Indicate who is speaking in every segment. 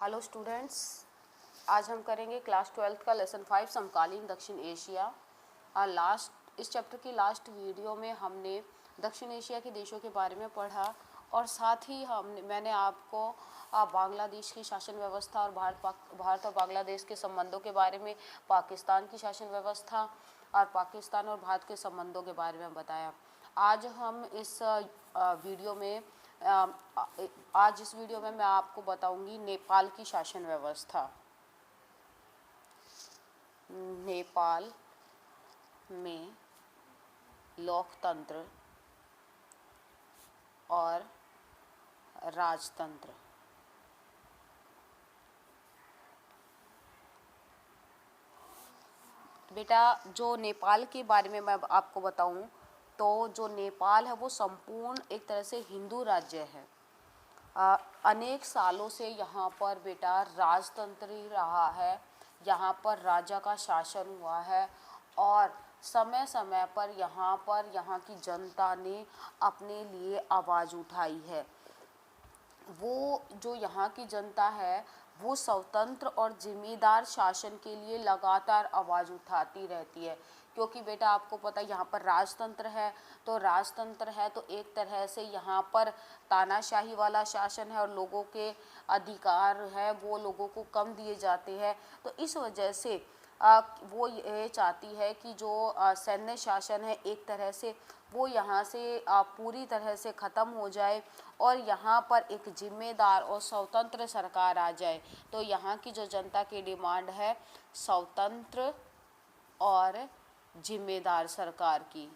Speaker 1: Hello students, आज हम करेंगे क्लास 12th का लेसन 5 समकालीन दक्षिण एशिया। इस चैप्टर की लास्ट वीडियो में हमने दक्षिण एशिया के देशों के बारे में पढ़ा और साथ ही मैंने आपको बांग्लादेश की शासन व्यवस्था और भारत और बांग्लादेश के संबंधों के बारे में, पाकिस्तान की शासन व्यवस्था और पाकिस्तान और भारत के संबंधों के बारे में बताया। आज इस वीडियो में मैं आपको बताऊंगी नेपाल की शासन व्यवस्था। नेपाल में लोकतंत्र और राजतंत्र। बेटा, जो नेपाल के बारे में मैं आपको बताऊं तो जो नेपाल है वो संपूर्ण एक तरह से हिंदू राज्य है। अनेक सालों से यहाँ पर बेटा राजतंत्र ही रहा है। यहाँ पर राजा का शासन हुआ है और समय समय पर यहाँ की जनता ने अपने लिए आवाज़ उठाई है। वो जो यहाँ की जनता है वो स्वतंत्र और जिम्मेदार शासन के लिए लगातार आवाज़ उठाती रहती है, क्योंकि बेटा आपको पता है यहाँ पर राजतंत्र है तो एक तरह से यहाँ पर तानाशाही वाला शासन है और लोगों के अधिकार है वो लोगों को कम दिए जाते हैं। तो इस वजह से वो ये चाहती है कि जो सैन्य शासन है एक तरह से वो यहाँ से पूरी तरह से ख़त्म हो जाए और यहाँ पर एक जिम्मेदार और स्वतंत्र सरकार आ जाए। तो यहाँ की जो जनता की डिमांड है स्वतंत्र और जिम्मेदार सरकार की,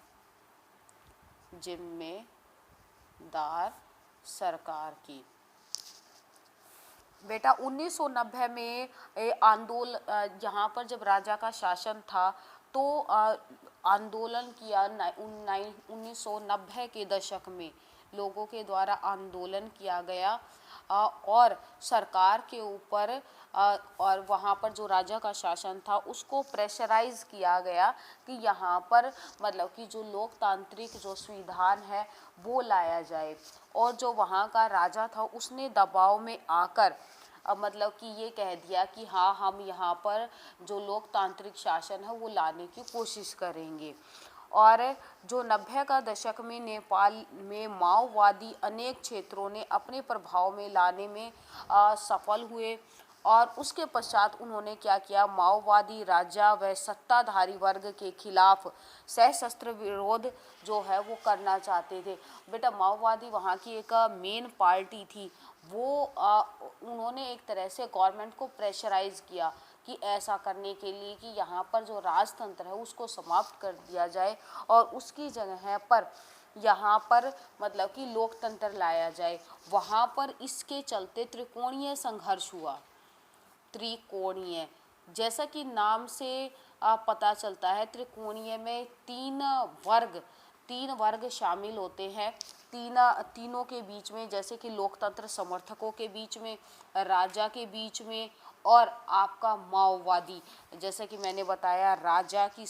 Speaker 1: जिम्मेदार सरकार की। बेटा 1990 में यहाँ पर जब राजा का शासन था तो आंदोलन किया 1990 के दशक में लोगों के द्वारा आंदोलन किया गया और सरकार के ऊपर और वहाँ पर जो राजा का शासन था उसको प्रेशराइज किया गया कि यहाँ पर मतलब कि जो लोकतांत्रिक जो संविधान है वो लाया जाए। और जो वहाँ का राजा था उसने दबाव में आकर मतलब कि ये कह दिया कि हाँ, हम यहाँ पर जो लोकतांत्रिक शासन है वो लाने की कोशिश करेंगे। और जो 90 का दशक में नेपाल में माओवादी अनेक क्षेत्रों ने अपने प्रभाव में लाने में सफल हुए और उसके पश्चात उन्होंने क्या किया, माओवादी राजा व सत्ताधारी वर्ग के खिलाफ सशस्त्र विरोध जो है वो करना चाहते थे। बेटा माओवादी वहाँ की एक मेन पार्टी थी, वो उन्होंने एक तरह से गवर्नमेंट को प्रेशराइज किया कि ऐसा करने के लिए कि यहाँ पर जो राजतंत्र है उसको समाप्त कर दिया जाए और उसकी जगह पर यहाँ पर मतलब कि लोकतंत्र लाया जाए। वहाँ पर इसके चलते त्रिकोणीय संघर्ष हुआ। त्रिकोणीय, जैसा कि नाम से पता चलता है, त्रिकोणीय में तीन वर्ग शामिल होते हैं। तीनों के बीच में, जैसे कि लोकतंत्र समर्थकों के बीच में, राजा के बीच में और आपका माओवादी। जैसे कि मैंने बताया राजा की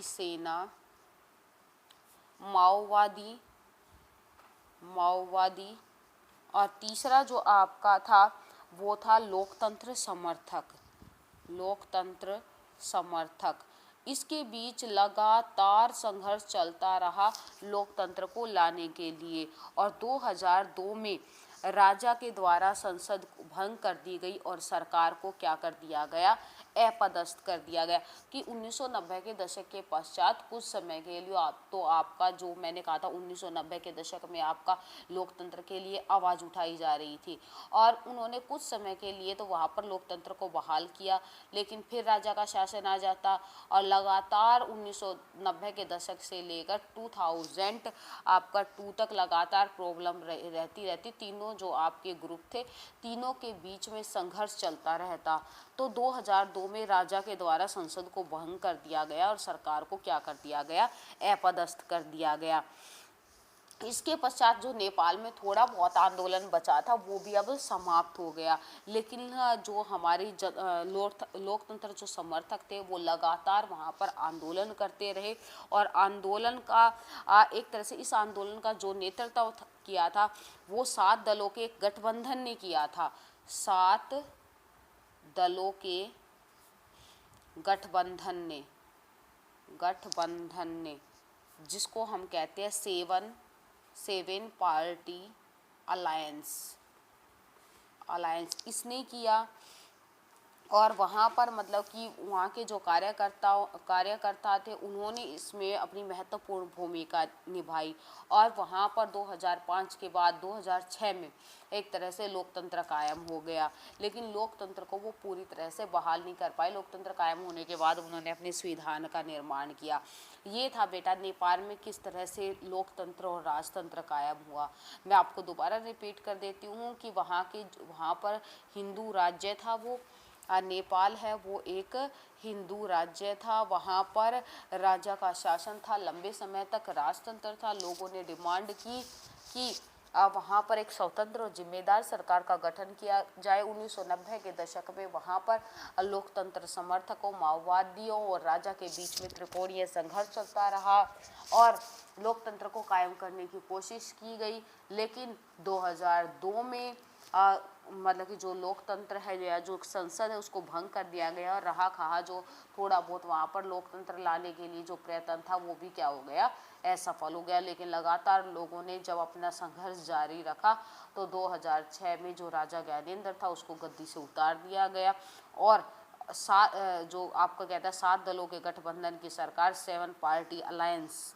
Speaker 1: सेना, माओवादी और तीसरा जो आपका था वो था लोकतंत्र समर्थक। इसके बीच लगातार संघर्ष चलता रहा लोकतंत्र को लाने के लिए और 2002 में राजा के द्वारा संसद भंग कर दी गई और सरकार को क्या कर दिया गया, अपदस्थ कर दिया गया। कि 1990 के दशक के पश्चात कुछ समय के लिए आपका जो मैंने कहा था 1990 के दशक में आपका लोकतंत्र के लिए आवाज़ उठाई जा रही थी और उन्होंने कुछ समय के लिए तो वहाँ पर लोकतंत्र को बहाल किया, लेकिन फिर राजा का शासन आ जाता और लगातार 1990 के दशक से लेकर 2002 तक लगातार प्रॉब्लम रहती। तीनों जो आपके ग्रुप थे तीनों के बीच में संघर्ष चलता रहता। तो 2002 में राजा के द्वारा संसद को भंग कर दिया गया और सरकार को क्या कर दिया गया, अपदस्थ कर दिया गया। इसके पश्चात जो नेपाल में थोड़ा बहुत आंदोलन बचा था वो भी अब समाप्त हो गया, लेकिन जो हमारी लोकतंत्र जो समर्थक थे वो लगातार वहाँ पर आंदोलन करते रहे और आंदोलन का एक तरह से इस आंदोलन का जो किया था वो 7 दलों के एक गठबंधन ने किया था। 7 दलों के गठबंधन ने जिसको हम कहते हैं सेवन पार्टी अलायंस इसने किया। और वहाँ पर मतलब कि वहाँ के जो कार्यकर्ता थे उन्होंने इसमें अपनी महत्वपूर्ण भूमिका निभाई। और वहाँ पर 2005 के बाद 2006 में एक तरह से लोकतंत्र कायम हो गया, लेकिन लोकतंत्र को वो पूरी तरह से बहाल नहीं कर पाए। लोकतंत्र कायम होने के बाद उन्होंने अपने संविधान का निर्माण किया। ये था बेटा नेपाल में किस तरह से लोकतंत्र और राजतंत्र कायम हुआ। मैं आपको दोबारा रिपीट कर देती हूँ कि वहाँ पर हिंदू राज्य था वो नेपाल है वो एक हिंदू राज्य था। वहाँ पर राजा का शासन था, लंबे समय तक राजतंत्र था। लोगों ने डिमांड की कि वहाँ पर एक स्वतंत्र और जिम्मेदार सरकार का गठन किया जाए। 1990 के दशक में वहाँ पर लोकतंत्र समर्थकों, माओवादियों और राजा के बीच में त्रिकोणीय संघर्ष चलता रहा और लोकतंत्र को कायम करने की कोशिश की गई। लेकिन 2002 में मतलब कि जो लोकतंत्र है या जो संसद है उसको भंग कर दिया गया और रहा कहा जो थोड़ा बहुत वहाँ पर लोकतंत्र लाने के लिए जो प्रयत्न था वो भी क्या हो गया, असफल हो गया। लेकिन लगातार लोगों ने जब अपना संघर्ष जारी रखा तो 2006 में जो राजा ज्ञानेंद्र था उसको गद्दी से उतार दिया गया और जो आपका कहता है 7 दलों के गठबंधन की सरकार 7 पार्टी अलायंस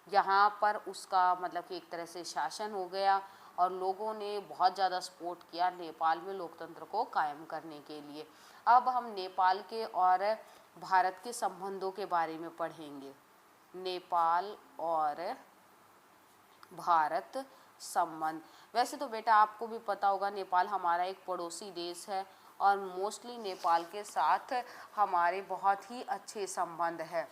Speaker 1: यहाँ पर उसका मतलब कि एक तरह से शासन हो गया और लोगों ने बहुत ज़्यादा सपोर्ट किया नेपाल में लोकतंत्र को कायम करने के लिए। अब हम नेपाल के और भारत के संबंधों के बारे में पढ़ेंगे। नेपाल और भारत संबंध, वैसे तो बेटा आपको भी पता होगा नेपाल हमारा एक पड़ोसी देश है और मोस्टली नेपाल के साथ हमारे बहुत ही अच्छे संबंध है।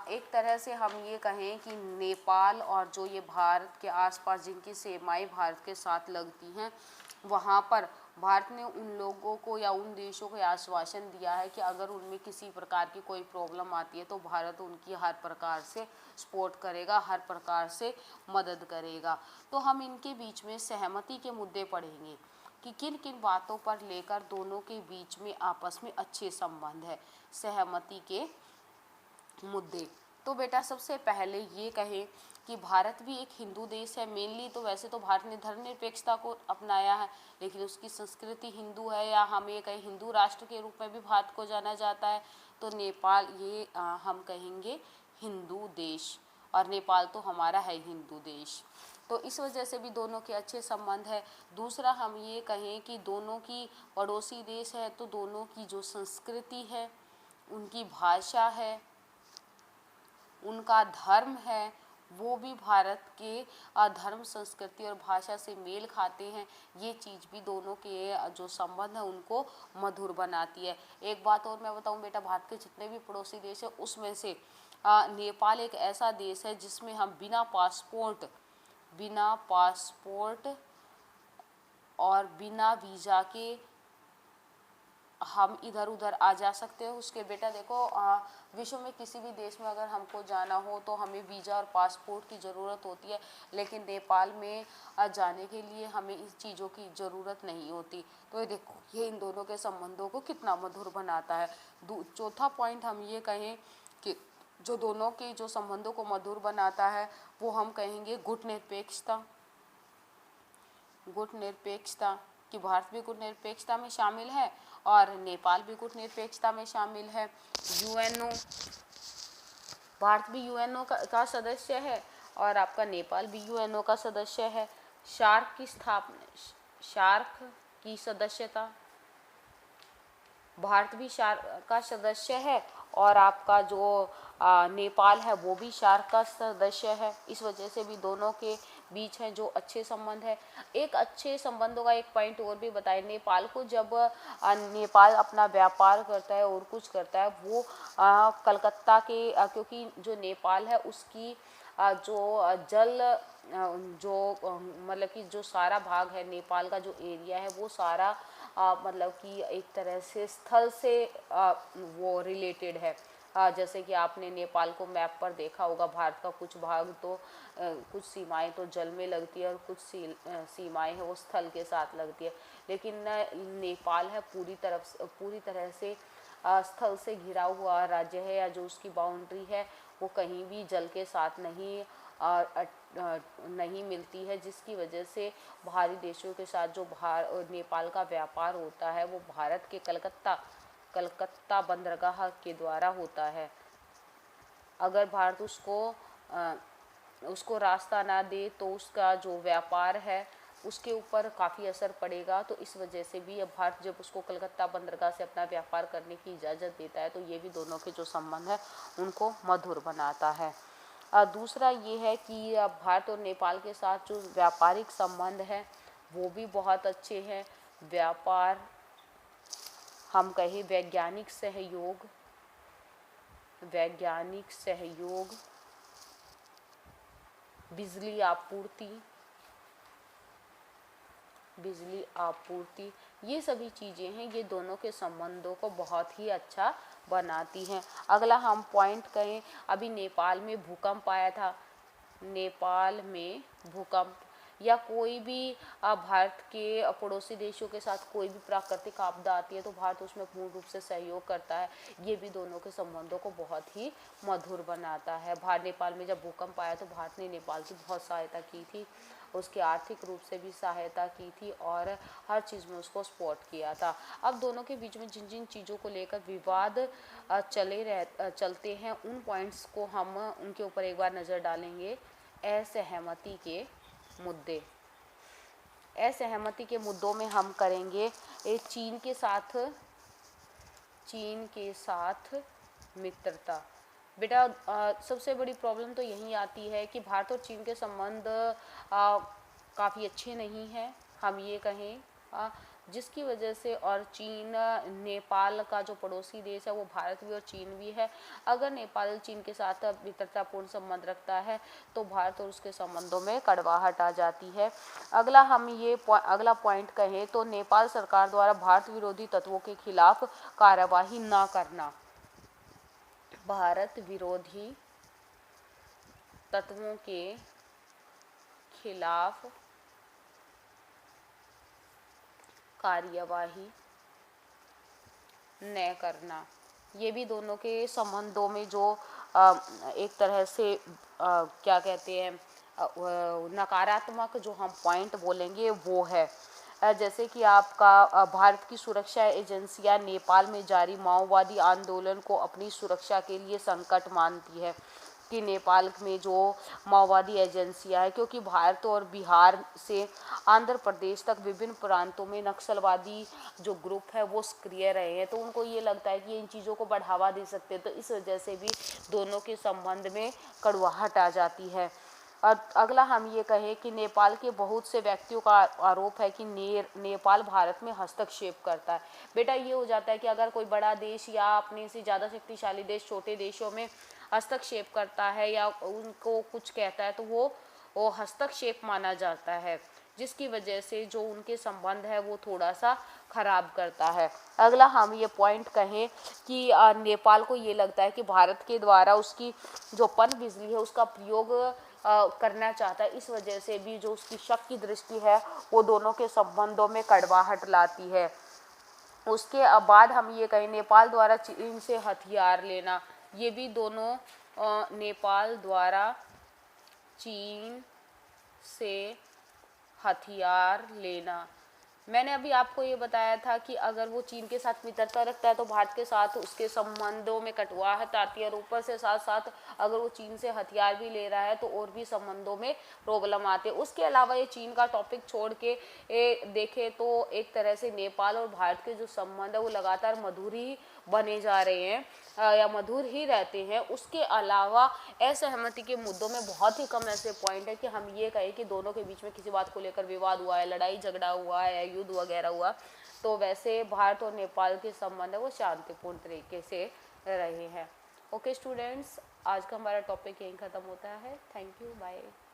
Speaker 1: एक तरह से हम ये कहें कि नेपाल और जो ये भारत के आसपास जिनकी सीमाएं भारत के साथ लगती हैं वहाँ पर भारत ने उन लोगों को या उन देशों को आश्वासन दिया है कि अगर उनमें किसी प्रकार की कोई प्रॉब्लम आती है तो भारत उनकी हर प्रकार से सपोर्ट करेगा, हर प्रकार से मदद करेगा। तो हम इनके बीच में सहमति के मुद्दे पढ़ेंगे कि किन किन बातों पर लेकर दोनों के बीच में आपस में अच्छे संबंध है। सहमति के मुद्दे तो बेटा सबसे पहले ये कहें कि भारत भी एक हिंदू देश है। मेनली तो वैसे तो भारत ने धर्मनिरपेक्षता को अपनाया है, लेकिन उसकी संस्कृति हिंदू है या हम ये कहें हिंदू राष्ट्र के रूप में भी भारत को जाना जाता है। तो नेपाल ये हम कहेंगे हिंदू देश और नेपाल तो हमारा है हिंदू देश, तो इस वजह से भी दोनों के अच्छे संबंध है। दूसरा हम ये कहें कि दोनों की पड़ोसी देश है तो दोनों की जो संस्कृति है, उनकी भाषा है, उनका धर्म है, वो भी भारत के धर्म, संस्कृति और भाषा से मेल खाते हैं। ये चीज़ भी दोनों के जो संबंध है उनको मधुर बनाती है। एक बात और मैं बताऊं बेटा, भारत के जितने भी पड़ोसी देश है उसमें से नेपाल एक ऐसा देश है जिसमें हम बिना पासपोर्ट और बिना वीज़ा के हम इधर उधर आ जा सकते हो। उसके बेटा देखो विश्व में किसी भी देश में अगर हमको जाना हो तो हमें वीज़ा और पासपोर्ट की ज़रूरत होती है, लेकिन नेपाल में जाने के लिए हमें इस चीज़ों की ज़रूरत नहीं होती। तो ये देखो ये इन दोनों के संबंधों को कितना मधुर बनाता है। चौथा पॉइंट हम ये कहें कि जो दोनों के जो संबंधों को मधुर बनाता है वो हम कहेंगे गुटनिरपेक्षता कि भारत भी गुटनिरपेक्षता में शामिल है और नेपाल भी गुटनिरपेक्षता में शामिल है। यूएनओ, भारत भी यूएनओ का सदस्य है और आपका नेपाल भी यूएनओ का सदस्य है। सार्क की सदस्यता, भारत भी सार्क का सदस्य है और आपका जो नेपाल है वो भी सार्क का सदस्य है। इस वजह से भी दोनों के बीच हैं जो अच्छे संबंध है। एक अच्छे संबंधों का एक पॉइंट और भी बताएं, नेपाल को जब नेपाल अपना व्यापार करता है और कुछ करता है वो कलकत्ता के क्योंकि जो नेपाल है उसकी जो जल जो मतलब कि जो सारा भाग है नेपाल का जो एरिया है वो सारा मतलब कि एक तरह से स्थल से वो रिलेटेड है। जैसे कि आपने नेपाल को मैप पर देखा होगा, भारत का कुछ भाग तो कुछ सीमाएं तो जल में लगती है और कुछ सीमाएं हैं वो स्थल के साथ लगती है, लेकिन नेपाल है पूरी तरह से स्थल से घिरा हुआ राज्य है, या जो उसकी बाउंड्री है वो कहीं भी जल के साथ नहीं मिलती है, जिसकी वजह से बाहरी देशों के साथ जो नेपाल का व्यापार होता है वो भारत के कलकत्ता बंदरगाह के द्वारा होता है। अगर भारत उसको रास्ता ना दे तो उसका जो व्यापार है उसके ऊपर काफ़ी असर पड़ेगा। तो इस वजह से भी अब भारत जब उसको कलकत्ता बंदरगाह से अपना व्यापार करने की इजाज़त देता है तो ये भी दोनों के जो संबंध है उनको मधुर बनाता है। दूसरा ये है कि भारत और नेपाल के साथ जो व्यापारिक संबंध है वो भी बहुत अच्छे हैं। व्यापार, हम कहें वैज्ञानिक सहयोग, बिजली आपूर्ति, ये सभी चीज़ें हैं, ये दोनों के संबंधों को बहुत ही अच्छा बनाती हैं। अगला हम पॉइंट कहें, अभी नेपाल में भूकंप आया था। नेपाल में भूकंप या कोई भी भारत के पड़ोसी देशों के साथ कोई भी प्राकृतिक आपदा आती है तो भारत उसमें पूर्ण रूप से सहयोग करता है। ये भी दोनों के संबंधों को बहुत ही मधुर बनाता है। नेपाल में जब भूकंप आया तो भारत ने नेपाल की बहुत सहायता की थी, उसकी आर्थिक रूप से भी सहायता की थी और हर चीज़ में उसको सपोर्ट किया था। अब दोनों के बीच में जिन जिन चीज़ों को लेकर विवाद चलते हैं उन पॉइंट्स को हम उनके ऊपर एक बार नज़र डालेंगे। असहमति के मुद्दों में हम करेंगे चीन के साथ मित्रता। बेटा सबसे बड़ी प्रॉब्लम तो यही आती है कि भारत और चीन के संबंध काफ़ी अच्छे नहीं हैं, हम ये कहें, जिसकी वजह से, और चीन नेपाल का जो पड़ोसी देश है वो भारत भी और चीन भी है। अगर नेपाल चीन के साथ मित्रतापूर्ण संबंध रखता है तो भारत और उसके संबंधों में कड़वाहट आ जाती है। अगला पॉइंट कहें तो नेपाल सरकार द्वारा भारत विरोधी तत्वों के खिलाफ कार्यवाही न करना। भारत विरोधी तत्वों के खिलाफ कार्यवाही न करना, ये भी दोनों के संबंधों में जो एक तरह से क्या कहते हैं नकारात्मक जो हम पॉइंट बोलेंगे वो है। जैसे कि आपका भारत की सुरक्षा एजेंसियां नेपाल में जारी माओवादी आंदोलन को अपनी सुरक्षा के लिए संकट मानती है कि नेपाल में जो माओवादी एजेंसियां है, क्योंकि भारत और बिहार से आंध्र प्रदेश तक विभिन्न प्रांतों में नक्सलवादी जो ग्रुप है वो सक्रिय रहे हैं, तो उनको ये लगता है कि इन चीज़ों को बढ़ावा दे सकते हैं, तो इस वजह से भी दोनों के संबंध में कड़वाहट आ जाती है। अगला हम ये कहें कि नेपाल के बहुत से व्यक्तियों का आरोप है कि नेपाल भारत में हस्तक्षेप करता है। बेटा ये हो जाता है कि अगर कोई बड़ा देश या अपने से ज़्यादा शक्तिशाली देश छोटे देशों में हस्तक्षेप करता है या उनको कुछ कहता है तो वो हस्तक्षेप माना जाता है, जिसकी वजह से जो उनके संबंध है वो थोड़ा सा खराब करता है। अगला हम ये पॉइंट कहें कि नेपाल को ये लगता है कि भारत के द्वारा उसकी जो पनबिजली है उसका प्रयोग करना चाहता है, इस वजह से भी जो उसकी शक की दृष्टि है वो दोनों के संबंधों में कड़वाहट लाती है। उसके बाद हम ये कहें नेपाल द्वारा चीन से हथियार लेना, ये भी दोनों नेपाल द्वारा चीन से हथियार लेना, मैंने अभी आपको ये बताया था कि अगर वो चीन के साथ मित्रता रखता है तो भारत के साथ उसके संबंधों में कटुआहट आती है, और ऊपर से साथ साथ अगर वो चीन से हथियार भी ले रहा है तो और भी संबंधों में प्रॉब्लम आती है। उसके अलावा ये चीन का टॉपिक छोड़ के देखें तो एक तरह से नेपाल और भारत के जो संबंध है वो लगातार मधुर ही बने जा रहे हैं या मधुर ही रहते हैं। उसके अलावा असहमति के मुद्दों में बहुत ही कम ऐसे पॉइंट है कि हम ये कहें कि दोनों के बीच में किसी बात को लेकर विवाद हुआ है, लड़ाई झगड़ा हुआ है या युद्ध वगैरह हुआ। तो वैसे भारत और नेपाल के संबंध है वो शांतिपूर्ण तरीके से रहे हैं। ओके स्टूडेंट्स, आज का हमारा टॉपिक यहीं ख़त्म होता है। Thank you, bye.